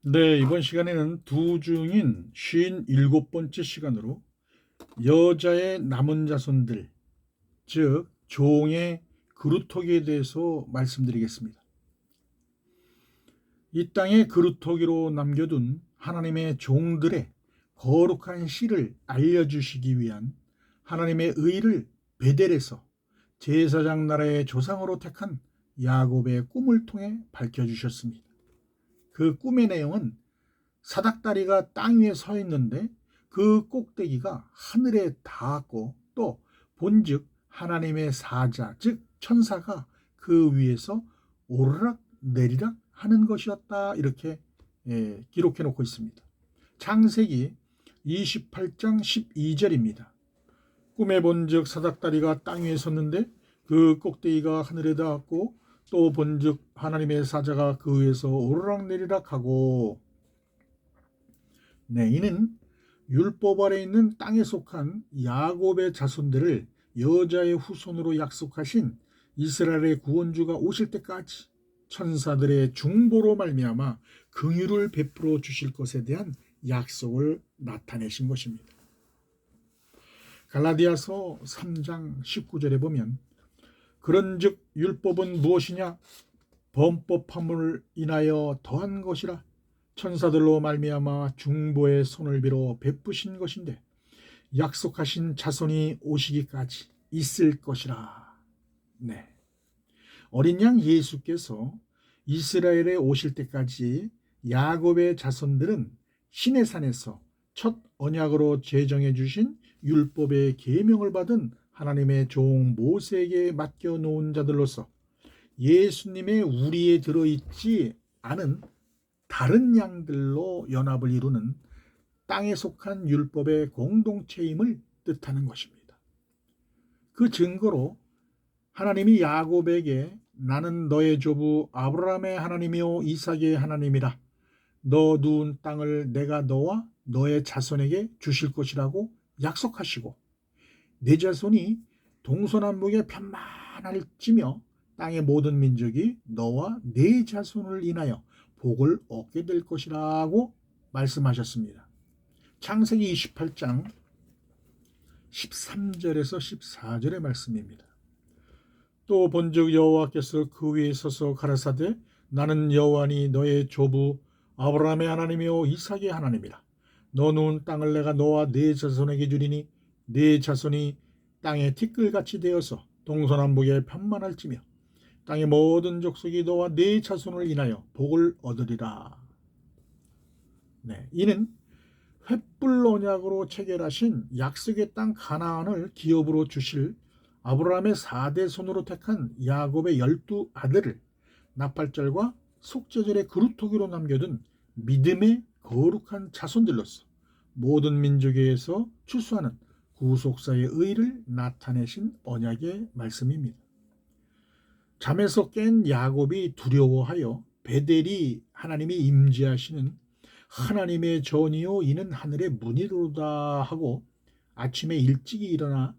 네, 이번 시간에는 두 중인 57번째 시간으로 여자의 남은 자손들, 즉 종의 그루터기에 대해서 말씀드리겠습니다. 이 땅에 그루터기로 남겨둔 하나님의 종들의 거룩한 씨를 알려주시기 위한 하나님의 의를 베델에서 제사장 나라의 조상으로 택한 야곱의 꿈을 통해 밝혀주셨습니다. 그 꿈의 내용은 사닥다리가 땅 위에 서 있는데 그 꼭대기가 하늘에 닿았고, 또 본즉 하나님의 사자 즉 천사가 그 위에서 오르락 내리락 하는 것이었다, 이렇게 기록해 놓고 있습니다. 창세기 28장 12절입니다. 꿈에 본즉 사닥다리가 땅 위에 섰는데 그 꼭대기가 하늘에 닿았고, 또 본즉 하나님의 사자가 그 위에서 오르락 내리락 하고. 네, 이는 율법 아래 있는 땅에 속한 야곱의 자손들을 여자의 후손으로 약속하신 이스라엘의 구원주가 오실 때까지 천사들의 중보로 말미암아 긍휼을 베풀어 주실 것에 대한 약속을 나타내신 것입니다. 갈라디아서 3장 19절에 보면 그런즉 율법은 무엇이냐? 범법함을 인하여 더한 것이라 천사들로 말미암아 중보의 손을 빌어 베푸신 것인데 약속하신 자손이 오시기까지 있을 것이라. 네. 어린 양 예수께서 이스라엘에 오실 때까지 야곱의 자손들은 시내산에서 첫 언약으로 제정해 주신 율법의 계명을 받은 하나님의 종 모세에게 맡겨 놓은 자들로서 예수님의 우리에 들어있지 않은 다른 양들로 연합을 이루는 땅에 속한 율법의 공동체임을 뜻하는 것입니다. 그 증거로 하나님이 야곱에게 나는 너의 조부 아브라함의 하나님이요 이삭의 하나님이라, 너 누운 땅을 내가 너와 너의 자손에게 주실 것이라고 약속하시고, 내 자손이 동서남북에 편만할지며 땅의 모든 민족이 너와 네 자손을 인하여 복을 얻게 될 것이라고 말씀하셨습니다. 창세기 28장 13절에서 14절의 말씀입니다. 또 본즉 여호와께서 그 위에 서서 가라사대 나는 여호와니 너의 조부 아브라함의 하나님이요 이삭의 하나님이라. 너 누운 땅을 내가 너와 네 자손에게 주리니 네 자손이 땅의 티끌같이 되어서 동서남북에 편만할지며 땅의 모든 족속이 너와 네 자손을 인하여 복을 얻으리라. 네, 이는 횃불 언약으로 체결하신 약속의 땅 가나안을 기업으로 주실 아브라함의 4대 손으로 택한 야곱의 12아들을 나팔절과 속죄절의 그루터기로 남겨둔 믿음의 거룩한 자손들로서 모든 민족에서 추수하는 구속사의 의를 나타내신 언약의 말씀입니다. 잠에서 깬 야곱이 두려워하여 베델이 하나님이 임재하시는 하나님의 전이요 이는 하늘의 문이로다 하고 아침에 일찍이 일어나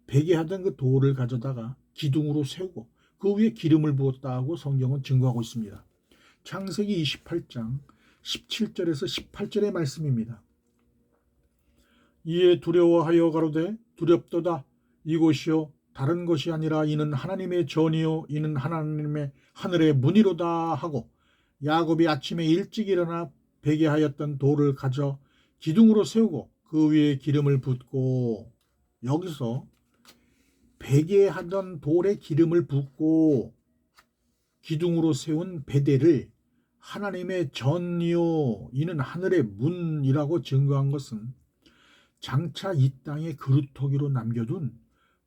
베게 하던 그 돌을 가져다가 기둥으로 세우고 그 위에 기름을 부었다 고 성경은 증거하고 있습니다. 창세기 28장 17절에서 18절의 말씀입니다. 이에 두려워하여 가로되 두렵도다 이곳이요 다른 것이 아니라 이는 하나님의 전이요 이는 하나님의 하늘의 문이로다 하고 야곱이 아침에 일찍 일어나 베게 하였던 돌을 가져 기둥으로 세우고 그 위에 기름을 붓고, 여기서 베게 하던 돌에 기름을 붓고 기둥으로 세운 베델을 하나님의 전이요 이는 하늘의 문이라고 증거한 것은 장차 이 땅의 그루터기로 남겨둔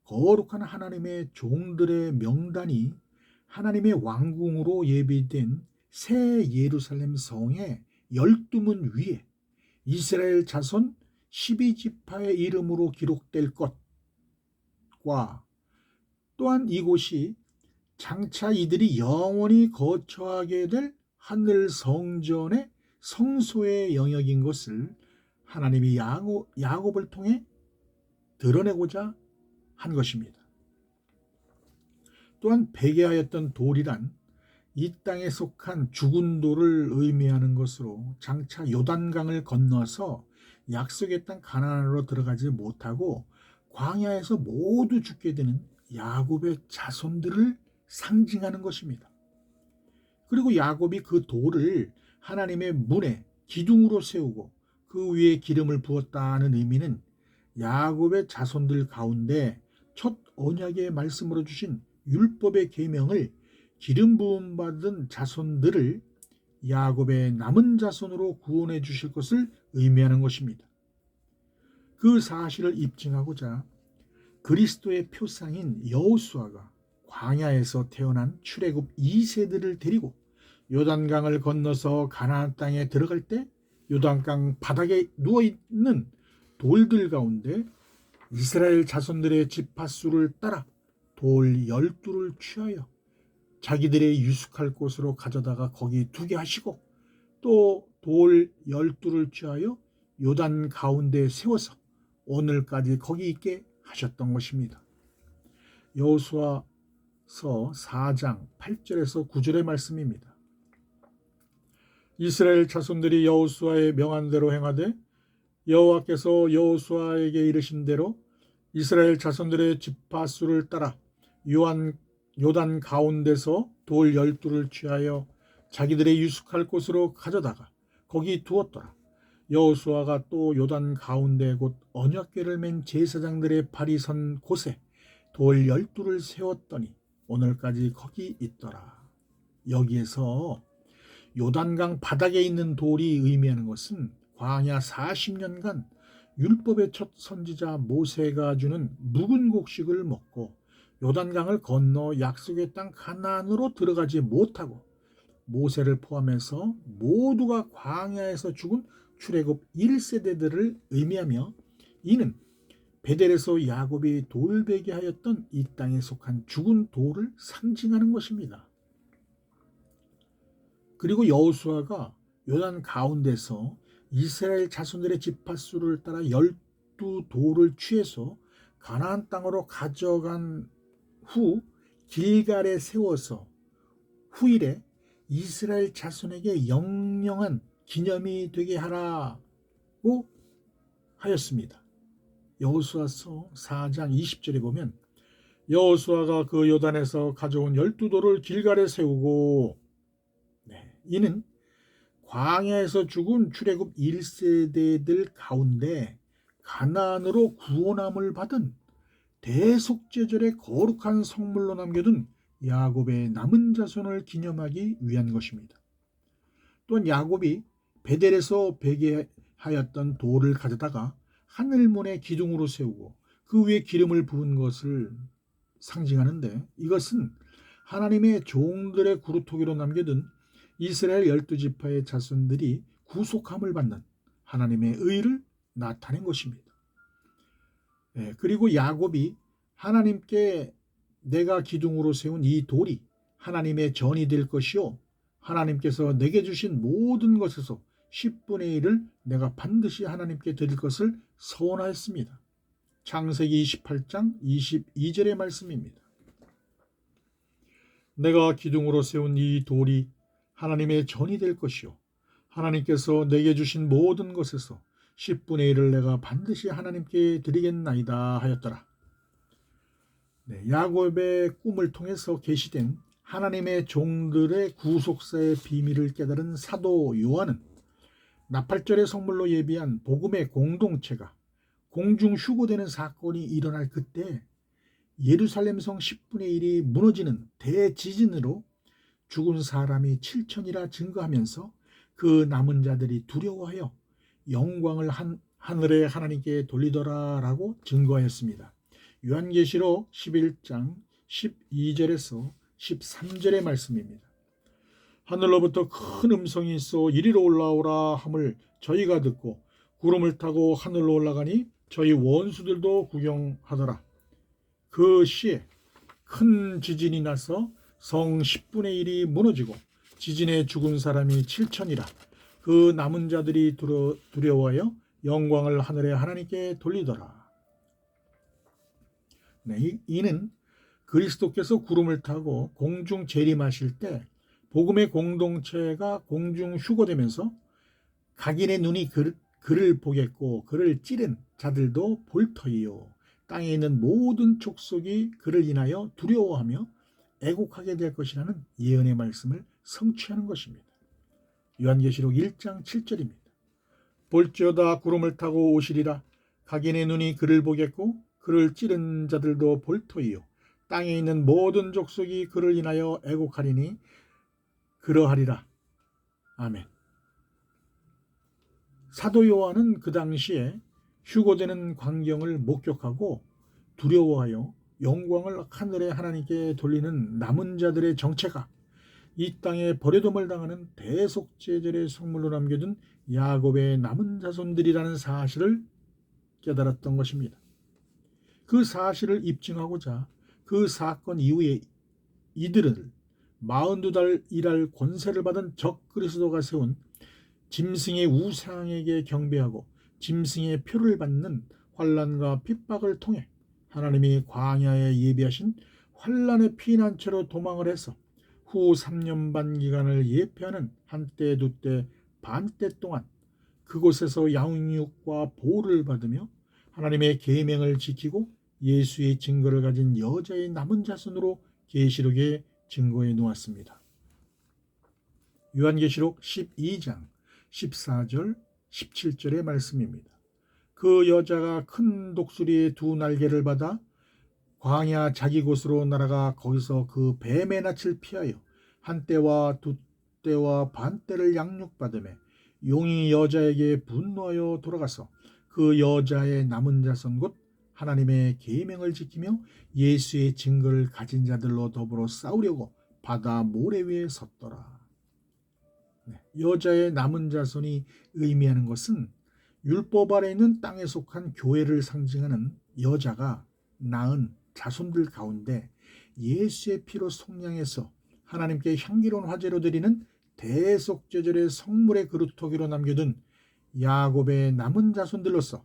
거룩한 하나님의 종들의 명단이 하나님의 왕궁으로 예비된 새 예루살렘 성의 12문 위에 이스라엘 자손 12지파의 이름으로 기록될 것과, 또한 이곳이 장차 이들이 영원히 거처하게 될 하늘 성전의 성소의 영역인 것을 하나님이 야곱을 통해 드러내고자 한 것입니다. 또한 베개하였던 돌이란 이 땅에 속한 죽은 돌을 의미하는 것으로 장차 요단강을 건너서 약속의 땅 가나안으로 들어가지 못하고 광야에서 모두 죽게 되는 야곱의 자손들을 상징하는 것입니다. 그리고 야곱이 그 돌을 하나님의 문에 기둥으로 세우고 그 위에 기름을 부었다는 의미는 야곱의 자손들 가운데 첫 언약의 말씀으로 주신 율법의 계명을 기름 부음 받은 자손들을 야곱의 남은 자손으로 구원해 주실 것을 의미하는 것입니다. 그 사실을 입증하고자 그리스도의 표상인 여호수아가 광야에서 태어난 출애굽 2세들을 데리고 요단강을 건너서 가나안 땅에 들어갈 때 요단강 바닥에 누워있는 돌들 가운데 이스라엘 자손들의 지파수를 따라 돌 12를 취하여 자기들의 유숙할 곳으로 가져다가 거기 두게 하시고 또 돌 12를 취하여 요단 가운데 세워서 오늘까지 거기 있게 하셨던 것입니다. 여호수아서 4장 8절에서 9절의 말씀입니다. 이스라엘 자손들이 여호수아의 명한대로 행하되 여호와께서 여호수아에게 이르신 대로 이스라엘 자손들의 지파수를 따라 요단 가운데서 돌 12를 취하여 자기들의 유숙할 곳으로 가져다가 거기 두었더라. 여호수아가 또 요단 가운데 곧 언약궤를 맨 제사장들의 발이 선 곳에 돌 12를 세웠더니 오늘까지 거기 있더라. 여기에서 요단강 바닥에 있는 돌이 의미하는 것은 광야 40년간 율법의 첫 선지자 모세가 주는 묵은 곡식을 먹고 요단강을 건너 약속의 땅 가나안으로 들어가지 못하고 모세를 포함해서 모두가 광야에서 죽은 출애굽 1세대들을 의미하며 이는 베델에서 야곱이 돌베개 하였던 이 땅에 속한 죽은 돌을 상징하는 것입니다. 그리고 여호수아가 요단 가운데서 이스라엘 자손들의 지파수를 따라 12돌을 취해서 가나안 땅으로 가져간 후 길갈에 세워서 후일에 이스라엘 자손에게 영영한 기념이 되게 하라고 하였습니다. 여호수아서 4장 20절에 보면 여호수아가 그 요단에서 가져온 12돌을 길갈에 세우고 이는 광야에서 죽은 출애굽 1세대들 가운데 가나안으로 구원함을 받은 대속죄절의 거룩한 성물로 남겨둔 야곱의 남은 자손을 기념하기 위한 것입니다. 또한 야곱이 베델에서 베개하였던 돌을 가져다가 하늘문의 기둥으로 세우고 그 위에 기름을 부은 것을 상징하는데 이것은 하나님의 종들의 구루토기로 남겨둔 이스라엘 12지파의 자손들이 구속함을 받는 하나님의 의를 나타낸 것입니다. 그리고 야곱이 하나님께 내가 기둥으로 세운 이 돌이 하나님의 전이 될 것이요 하나님께서 내게 주신 모든 것에서 10분의 1을 내가 반드시 하나님께 드릴 것을 서원하였습니다. 창세기 28장 22절의 말씀입니다. 내가 기둥으로 세운 이 돌이 하나님의 전이 될 것이요 하나님께서 내게 주신 모든 것에서 10분의 1을 내가 반드시 하나님께 드리겠나이다 하였더라. 야곱의 꿈을 통해서 계시된 하나님의 종들의 구속사의 비밀을 깨달은 사도 요한은 나팔절의 성물로 예비한 복음의 공동체가 공중 휴고되는 사건이 일어날 그때 예루살렘 성 10분의 1이 무너지는 대지진으로 죽은 사람이 7천이라 증거하면서 그 남은 자들이 두려워하여 영광을 하늘의 하나님께 돌리더라라고 증거하였습니다. 요한계시록 11장 12절에서 13절의 말씀입니다. 하늘로부터 큰 음성이 있어 이리로 올라오라 함을 저희가 듣고 구름을 타고 하늘로 올라가니 저희 원수들도 구경하더라. 그 시에 큰 지진이 나서 성 10분의 1이 무너지고 지진에 죽은 사람이 7천이라. 그 남은 자들이 두려워하여 영광을 하늘의 하나님께 돌리더라. 이는 그리스도께서 구름을 타고 공중 재림하실 때 복음의 공동체가 공중 휴거되면서 각인의 눈이 그를 보겠고 그를 찌른 자들도 볼 터이요 땅에 있는 모든 족속이 그를 인하여 두려워하며 애곡하게 될 것이라는 예언의 말씀을 성취하는 것입니다. 요한계시록 1장 7절입니다. 볼지어다 구름을 타고 오시리라. 각인의 눈이 그를 보겠고 그를 찌른 자들도 볼 터이요 땅에 있는 모든 족속이 그를 인하여 애곡하리니 그러하리라. 아멘. 사도 요한은 그 당시에 휴거되는 광경을 목격하고 두려워하여 영광을 하늘의 하나님께 돌리는 남은 자들의 정체가 이 땅에 버려둠을 당하는 대속죄절의 성물로 남겨둔 야곱의 남은 자손들이라는 사실을 깨달았던 것입니다. 그 사실을 입증하고자 그 사건 이후에 이들을 42달 일할 권세를 받은 적 그리스도가 세운 짐승의 우상에게 경배하고 짐승의 표를 받는 환난과 핍박을 통해 하나님이 광야에 예비하신 환난의 피난처로 도망을 해서 후 3년 반 기간을 예표하는 한때 두때 반때 동안 그곳에서 양육과 보호를 받으며 하나님의 계명을 지키고 예수의 증거를 가진 여자의 남은 자손으로 계시록에 증거해 놓았습니다. 요한계시록 12장 14절 17절의 말씀입니다. 그 여자가 큰 독수리의 두 날개를 받아 광야 자기 곳으로 날아가 거기서 그 뱀의 낯을 피하여 한때와 두때와 반때를 양육받으며 용이 여자에게 분노하여 돌아가서 그 여자의 남은 자손 곧 하나님의 계명을 지키며 예수의 증거를 가진 자들로 더불어 싸우려고 바다 모래 위에 섰더라. 여자의 남은 자손이 의미하는 것은 율법 아래 있는 땅에 속한 교회를 상징하는 여자가 낳은 자손들 가운데 예수의 피로 속량해서 하나님께 향기로운 화제로 드리는 대속죄절의 성물의 그루터기로 남겨둔 야곱의 남은 자손들로서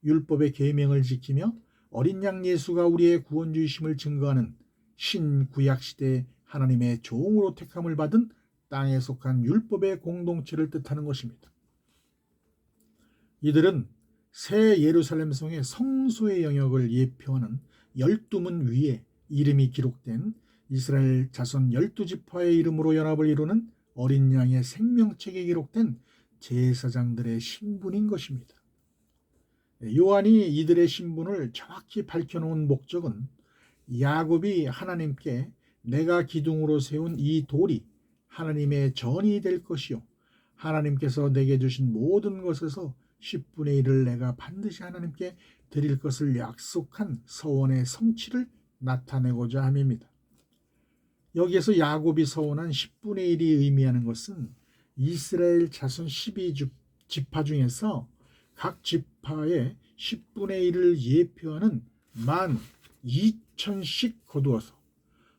율법의 계명을 지키며 어린 양 예수가 우리의 구원주이심을 증거하는 신구약시대 하나님의 종으로 택함을 받은 땅에 속한 율법의 공동체를 뜻하는 것입니다. 이들은 새 예루살렘 성의 성소의 영역을 예표하는 12문 위에 이름이 기록된 이스라엘 자손 12지파의 이름으로 연합을 이루는 어린 양의 생명책에 기록된 제사장들의 신분인 것입니다. 요한이 이들의 신분을 정확히 밝혀놓은 목적은 야곱이 하나님께 내가 기둥으로 세운 이 돌이 하나님의 전이 될 것이요 하나님께서 내게 주신 모든 것에서 10분의 1을 내가 반드시 하나님께 드릴 것을 약속한 서원의 성취를 나타내고자 함입니다. 여기에서 야곱이 서원한 10분의 1이 의미하는 것은 이스라엘 자손 12지파 중에서 각 지파의 10분의 1을 예표하는 12,000씩 거두어서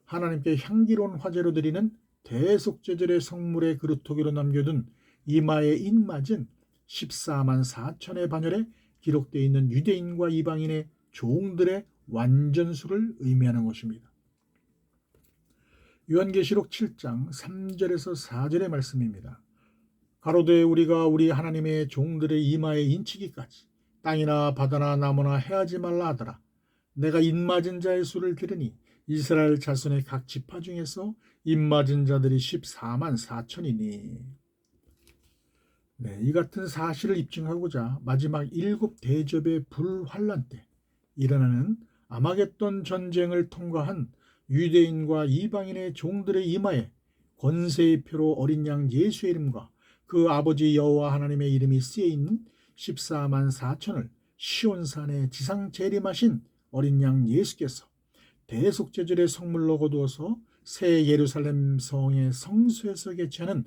하나님께 향기로운 화제로 드리는 대속죄절의 성물의 그루터기로 남겨둔 이마에 인맞은 14만 4천의 반열에 기록되어 있는 유대인과 이방인의 종들의 완전수를 의미하는 것입니다. 요한계시록 7장 3절에서 4절의 말씀입니다. 가로되 우리가 우리 하나님의 종들의 이마에 인치기까지 땅이나 바다나 나무나 해하지 말라 하더라. 내가 인맞은 자의 수를 들으니 이스라엘 자손의 각 지파 중에서 인맞은 자들이 14만 4천이니. 이 같은 사실을 입증하고자 마지막 7대접의 불환란 때 일어나는 아마겟돈 전쟁을 통과한 유대인과 이방인의 종들의 이마에 권세의 표로 어린 양 예수의 이름과 그 아버지 여호와 하나님의 이름이 쓰여있는 14만 4천을 시온산에 지상 재림하신 어린 양 예수께서 대속죄절의 성물로 거두어서 새 예루살렘 성의 성소에서 개최하는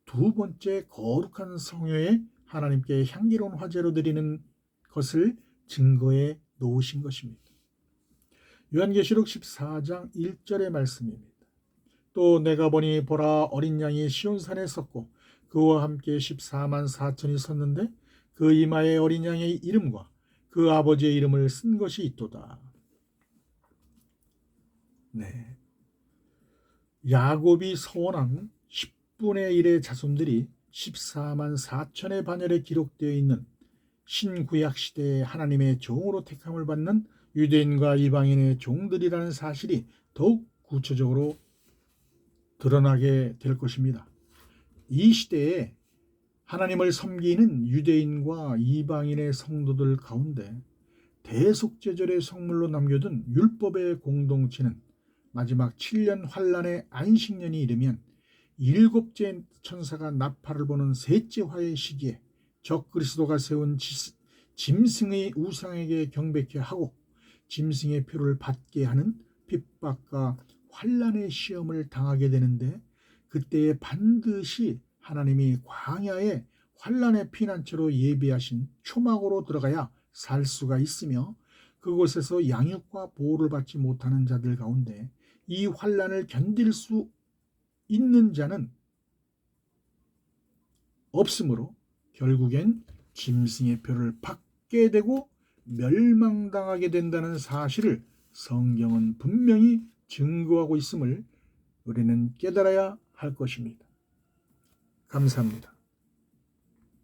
두 번째 거룩한 성회에 하나님께 향기로운 화제로 드리는 것을 증거해 놓으신 것입니다. 요한계시록 14장 1절의 말씀입니다. 또 내가 보니 보라 어린 양이 시온산에 섰고 그와 함께 14만 4천이 섰는데 그 이마에 어린 양의 이름과 그 아버지의 이름을 쓴 것이 있도다. 야곱이 서원한 10분의 1의 자손들이 14만 4천의 반열에 기록되어 있는 신구약 시대의 하나님의 종으로 택함을 받는 유대인과 이방인의 종들이라는 사실이 더욱 구체적으로 드러나게 될 것입니다. 이 시대에 하나님을 섬기는 유대인과 이방인의 성도들 가운데 대속제절의 성물로 남겨둔 율법의 공동체는 마지막 7년 환란의 안식년이 이르면 일곱째 천사가 나팔을 보는 셋째 화의 시기에 적그리스도가 세운 짐승의 우상에게 경배케 하고 짐승의 표를 받게 하는 핍박과 환란의 시험을 당하게 되는데, 그때에 반드시 하나님이 광야에 환란의 피난처로 예비하신 초막으로 들어가야 살 수가 있으며, 그곳에서 양육과 보호를 받지 못하는 자들 가운데 이 환란을 견딜 수 있는 자는 없으므로 결국엔 짐승의 표를 받게 되고 멸망당하게 된다는 사실을 성경은 분명히 증거하고 있음을 우리는 깨달아야 할 것입니다. 감사합니다.